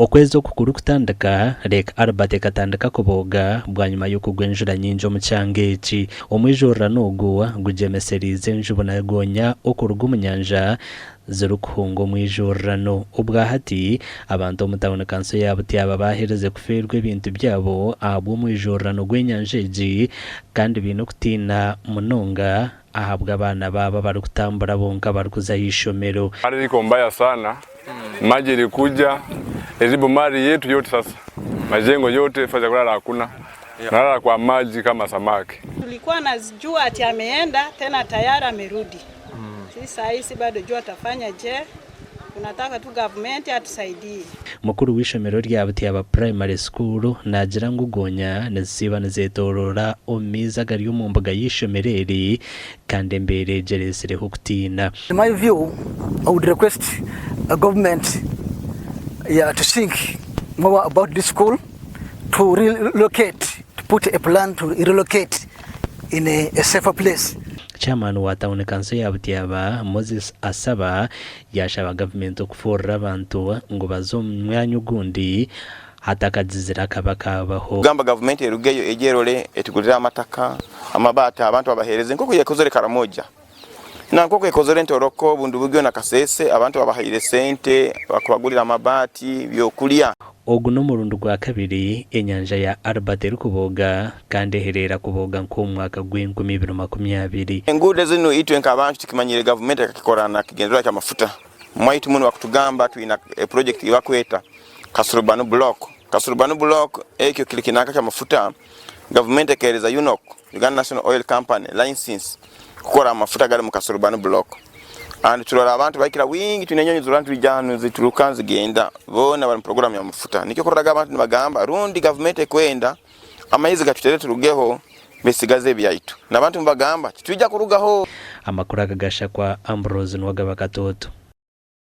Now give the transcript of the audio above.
Okwezo kukuru kutandika reka Albert katandika kubooga bwanyuma y'okugwenjura nyinjo mu kyangeki omwijura n'oguwa gujemesereze njubu na Goonya okuruga mu nyanja zirukuhunga omwijurano obwahati abantu omutawuni kanso yabo tyaba bahereze kuferwa ebintu byabo ahabwa omwijurano gw'enyanja egi kandi bino kutina munonga ahabwa abana baba bari kutambura bonka bari kuza ishomero. Hali liko mbaya sana. Maji ilikuja ezibu mali yetu yote sasa. Majengo yote fanya kulala hakuna. Nalala kwa maji kama samaki. Tulikuwa nazijua ati ameenda tena tayari amerudi. Sasa hisi bado jua atafanya je? Tunataka tu government atusaidie. Mukuru w'ishomero ryabo tyaba primary school nagira ngo Goonya neziba nezetorora omiza gari yo mu mbuga y'ishomereri kandi mbere jeresereho kutina. In my view, I would request a government to think more about this school, to relocate, to put a plan to relocate in a safer place. Chairman wa town council ya Butyaba Moses asaba yaashaba government okufurira abantu ngo bazomwanya gundi hatakazizira kabakabaho. Gamba government erugeyo ejerole etugulira amataka amabata abantu abahereze nkoko yekozere karamoja na nkoko yekozere ntoroko bundu bugyo na kasese abantu abahire sente bakubagulira amabati byokulya. Ogu no murundo gwa kabiri enyanja ya Albert erukubooga kandi herera kubooga nko mwaka gw'2020. Engude zino itwe nkabantu tikimanyire government akakikorana kigendera kya mafuta. Mwaitu muno wakutugamba tuina project ibakweta Kasurubanu block ekyo kilikinaka kya mafuta government ekereza Uganda National Oil Company license kukora mafuta gale mu Kasurubanu block. And tulora abantu bakira wingi tunenyonyi zurantu bijanu ziturukanze genda bona bali program ya mafuta nikyo koraga abantu nibagamba rundi government ekwenda amayizi gatutere turugeho besigaze byaitu nabantu mbagamba tujja kurugaho amakuru agagasha kwa Ambrose nwagaba katoto.